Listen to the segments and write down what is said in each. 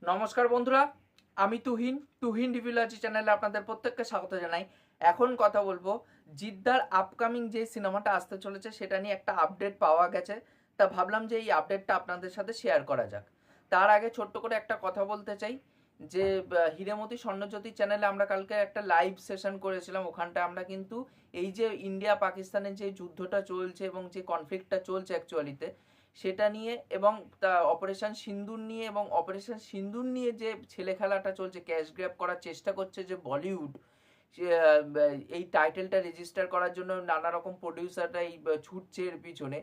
নমস্কার বন্ধুরা, আমি তুহিন রিভিউলজি চ্যানেলে আপনাদের প্রত্যেককে স্বাগত জানাই। এখন কথা বলবো জিদ্দার আপকামিং যে সিনেমাটা আসতে চলেছে সেটা নিয়ে একটা আপডেট পাওয়া গেছে। তা ভাবলাম যে এই আপডেটটা আপনাদের সাথে শেয়ার করা যাক। তার আগে ছোট্ট করে একটা কথা বলতে চাই যে হীরেমতি স্বর্ণজ্যোতি চ্যানেলে আমরা কালকে একটা লাইভ সেশন করেছিলাম। ওখানটা আমরা কিন্তু এই যে ইন্ডিয়া পাকিস্তানের যে যুদ্ধটা চলছে এবং যে কনফ্লিক্টটা চলছে অ্যাকচুয়ালিতে সেটা নিয়ে এবং অপারেশন সিন্দুর নিয়ে এবং অপারেশন সিন্দুর নিয়ে যে ছেলে খেলাটা চলছে, ক্যাশ গ্র্যাব করার চেষ্টা করছে যে বলিউড, এই টাইটেলটা রেজিস্টার করার জন্য নানা রকম প্রডিউসাররা এই ছুটছে এর পিছনে।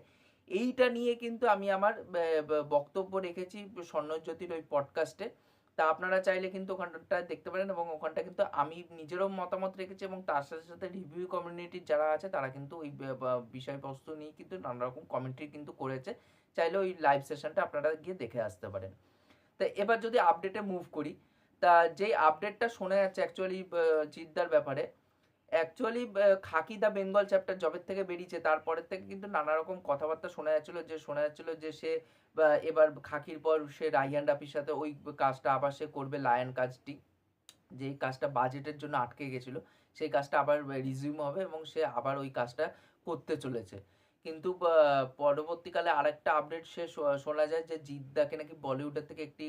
এইটা নিয়ে কিন্তু আমি আমার বক্তব্য রেখেছি স্বর্ণজ্যোতির ওই পডকাস্টে। তা আপনারা চাইলে কিন্তু ওখানটা দেখতে পারেন এবং ওখানটা কিন্তু আমি নিজেরও মতামত রেখেছি এবং তার সাথে সাথে রিভিউ কমিউনিটির যারা আছে তারা কিন্তু ওই বিষয়বস্তু নিয়ে কিন্তু নানা রকম কমেন্ট্রি কিন্তু করেছে। চাইলে ওই লাইভ সেশনটা আপনারা গিয়ে দেখে আসতে পারেন। তা এবার যদি আপডেটে মুভ করি, তা যেই আপডেটটা শোনা যাচ্ছে অ্যাকচুয়ালি জিদ্দার ব্যাপারে, actually khaki the Bengal chapter জবের থেকে বেরিয়েছে তারপরের থেকে কিন্তু নানা রকম কথাবার্তা শোনা যাচ্ছিল যে সে এবার খাকির পর সে রাইহান রাফির সাথে ওই কাজটা আবার সে করবে, লায়ন কাজটি, যে কাজটা বাজেটের জন্য আটকে গেছিল সেই কাজটা আবার রিজিউম হবে এবং সে আবার ওই কাজটা করতে চলেছে। কিন্তু পরবর্তীকালে আরেকটা আপডেট সে শোনা যায় যে জিদ্দাকে নাকি বলিউডের থেকে একটি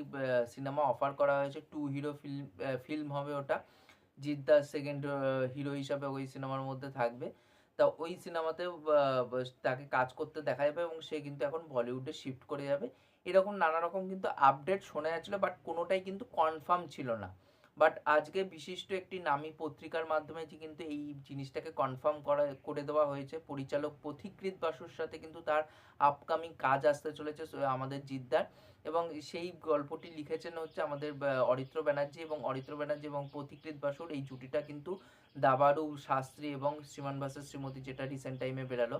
সিনেমা অফার করা হয়েছে, টু হিরো ফিল্ম হবে ওটা। জিদ্দার সেকেন্ড হিরো হিসাবে ওই সিনেমার মধ্যে থাকবে। তা ওই সিনেমাতেও তাকে কাজ করতে দেখা যাবে এবং সে কিন্তু এখন বলিউডে শিফট করে যাবে। এরকম নানা রকম কিন্তু আপডেট শোনা যাচ্ছিলো, বাট কোনোটাই কিন্তু কনফার্ম ছিল না। বাট আজকে বিশিষ্ট একটি নামী পত্রিকার মাধ্যমে যে কিন্তু এই জিনিসটাকে কনফার্ম করে দেওয়া হয়েছে। পরিচালক পথিকৃৎ বাসুর সাথে কিন্তু তার আপকামিং কাজ আসতে চলেছে আমাদের জিদ্দার, এবং সেই গল্পটি লিখেছেন হচ্ছে আমাদের অরিত্র ব্যানার্জি এবং পথিকৃৎ বাসুর এই জুটিটা কিন্তু দাবারু শাস্ত্রী এবং শ্রীমান ভার্সেস শ্রীমতী, যেটা রিসেন্ট টাইমে বেরালো,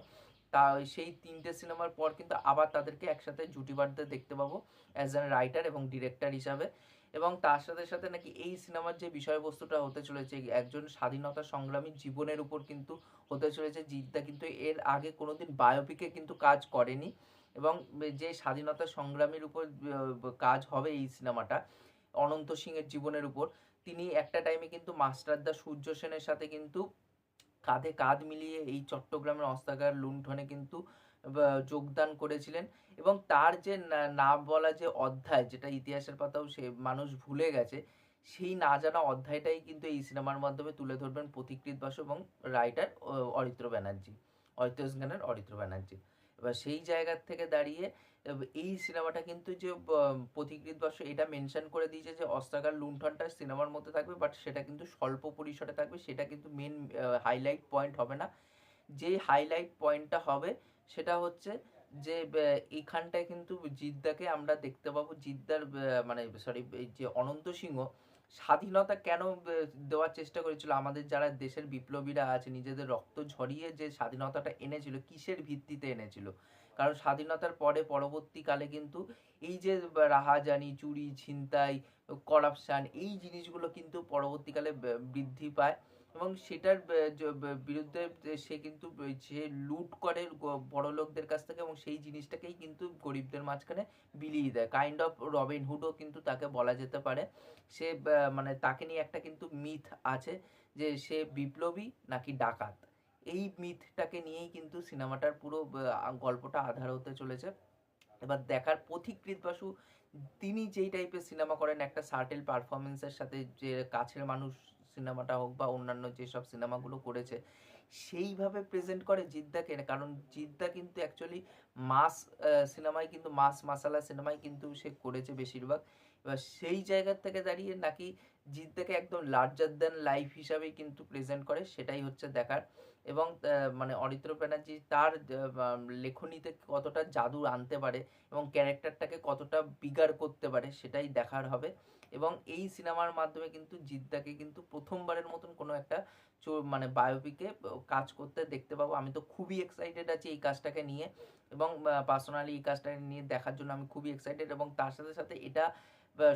তা সেই তিনটে সিনেমার পর কিন্তু আবার তাদেরকে একসাথে জুটিবাদ্যে দেখতে পাবো অ্যাজ অ্যান রাইটার এবং ডিরেক্টর হিসাবে। এবং তার সাথে সাথে নাকি এই সিনেমার যে বিষয়বস্তুটা হতে চলেছে একজন স্বাধীনতা সংগ্রামীর জীবনের উপর কিন্তু হতে চলেছে। জিদ্দা কিন্তু এর আগে কোনোদিন বায়োপিকে কিন্তু কাজ করেনি এবং যে স্বাধীনতা সংগ্রামীর উপর কাজ হবে এই সিনেমাটা, অনন্ত সিংয়ের জীবনের উপর, তিনি একটা টাইমে কিন্তু মাস্টারদা সূর্য সেনের সাথে কিন্তু কাঁধে কাঁধ মিলিয়ে এই চট্টগ্রামের অস্ত্রাগার লুণ্ঠনে কিন্তু যোগদান করেছিলেন। এবং তার যে না বলা যে অধ্যায়, যেটা ইতিহাসের পাতাও সে মানুষ ভুলে গেছে, সেই না জানা অধ্যায়টাই কিন্তু এই সিনেমার মাধ্যমে তুলে ধরবেন পথিকৃৎ বাসু এবং রাইটার অরিত্র ব্যানার্জি, অরিত্র ব্যানার্জি। এবার সেই জায়গার থেকে দাঁড়িয়ে এই সিনেমাটা কিন্তু যে পথিকৃৎ বাসু এটা মেনশন করে দিয়েছে যে অস্ত্রাগার লুণ্ঠনটা সিনেমার মধ্যে থাকবে, বাট সেটা কিন্তু স্বল্প পরিসরে থাকবে, সেটা কিন্তু মেন হাইলাইট পয়েন্ট হবে না। যে হাইলাইট পয়েন্টটা হবে সেটা হচ্ছে যে এইখানটায় কিন্তু জিদ্দাকে আমরা দেখতে পাবো। জিদ্দার মানে সরি, এই যে অনন্ত সিংহ স্বাধীনতা কেন দেওয়ার চেষ্টা করেছিল, আমাদের যারা দেশের বিপ্লবীরা আছে নিজেদের রক্ত ঝরিয়ে যে স্বাধীনতাটা এনেছিল, কিসের ভিত্তিতে এনেছিল। কারণ স্বাধীনতার পরে পরবর্তীকালে কিন্তু এই যে রাহাজানি, চুরি, ছিনতাই, করাপশান, এই জিনিসগুলো কিন্তু পরবর্তীকালে বৃদ্ধি পায় এবং সেটার বিরুদ্ধে সে কিন্তু সে লুট করে বড়লোকদের কাছ থেকে এবং সেই জিনিসটাকেই কিন্তু গরিবদের মাঝখানে বিলিয়ে দেয়। কাইন্ড অফ রবিনহুডও কিন্তু তাকে বলা যেতে পারে। সে মানে তাকে নিয়ে একটা কিন্তু মিথ আছে যে সে বিপ্লবী নাকি ডাকাত। এই মিথটাকে নিয়েই কিন্তু সিনেমাটার পুরো গল্পটা আধার হতে চলেছে। এবার দেখার পথিকৃৎ বাসু তিনি যেই টাইপের সিনেমা করেন, একটা সার্টেল পারফরমেন্সের সাথে, যে কাছের মানুষ সিনেমাটা হোক বা অন্যান্য যেসব সিনেমাগুলো করেছে সেইভাবে প্রেজেন্ট করে জিদ্দাকে। কারণ জিদ্দা কিন্তু অ্যাকচুয়ালি মাস সিনেমায় কিন্তু মাস মাসালা সিনেমায় কিন্তু সে করেছে বেশিরভাগ। এবার সেই জায়গার থেকে দাঁড়িয়ে নাকি জিদ্দাকে একদম লার্জার দ্যান লাইফ হিসাবেই কিন্তু প্রেজেন্ট করে, সেটাই হচ্ছে দেখার। এবং মানে অরিত্র ব্যানার্জি তার লেখনীতে কতটা জাদু আনতে পারে এবং ক্যারেক্টারটাকে কতটা বিগার করতে পারে সেটাই দেখার হবে। এবং এই সিনেমার মাধ্যমে কিন্তু জিদ্দাকে কিন্তু প্রথমবারের মতন কোনো একটা মানে বায়োপিকে কাজ করতে দেখতে পাবো। আমি তো খুবই এক্সাইটেড আছি এই কাজটাকে নিয়ে এবং পার্সোনালি এই কাজটাকে নিয়ে দেখার জন্য আমি খুবই এক্সাইটেড। এবং তার সাথে সাথে এটা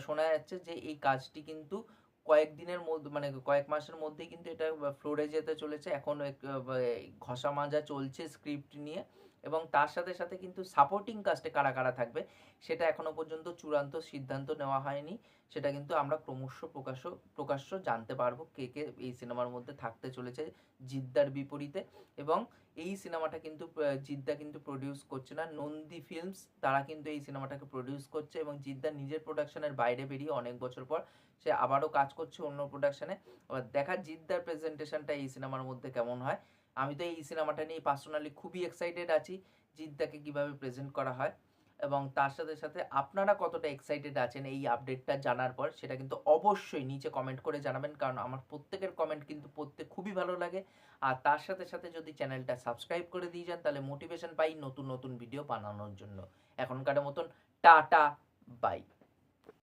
শোনা যাচ্ছে যে এই কাজটি কিন্তু কয়েকদিনের মধ্যে, মানে কয়েক মাসের মধ্যেই কিন্তু এটা ফ্লোরে যেতে চলেছে। এখন ঘষা মাজা চলছে স্ক্রিপ্ট নিয়ে এবং তার সাথে সাথে কিন্তু সাপোর্টিং কাস্টে কারা কারা থাকবে সেটা এখনো পর্যন্ত চূড়ান্ত সিদ্ধান্ত নেওয়া হয়নি। সেটা কিন্তু আমরা ক্রমশ প্রকাশ্য জানতে পারবো কে কে এই সিনেমার মধ্যে থাকতে চলেছে জিদ্দার বিপরীতে। এবং এই সিনেমাটা কিন্তু জিদ্দা কিন্তু প্রডিউস করছে না, নন্দী ফিল্মস তারা কিন্তু এই সিনেমাটাকে প্রডিউস করছে এবং জিদ্দা নিজের প্রোডাকশনের বাইরে বেরিয়ে অনেক বছর পর সে আবারও কাজ করছে অন্য প্রোডাকশনে। এবার দেখা জিদ্দার প্রেজেন্টেশনটা এই সিনেমার মধ্যে কেমন হয়। আমি তো এই সিনেমাটা নিয়ে পার্সোনালি খুবই এক্সাইটেড আছি, জিদ্দাকে কিভাবে প্রেজেন্ট করা হয়। এবং তার সাথে সাথে আপনারা কতটা এক্সাইটেড আছেন এই আপডেটটা জানার পর সেটা কিন্তু অবশ্যই নিচে কমেন্ট করে জানাবেন, কারণ আমার প্রত্যেকের কমেন্ট কিন্তু পড়তে খুবই ভালো লাগে। আর তার সাথে সাথে যদি চ্যানেলটা সাবস্ক্রাইব করে দিয়ে যান তাহলে মোটিভেশন পাই নতুন নতুন ভিডিও বানানোর জন্য। এখনকার মতন টাটা, বাই।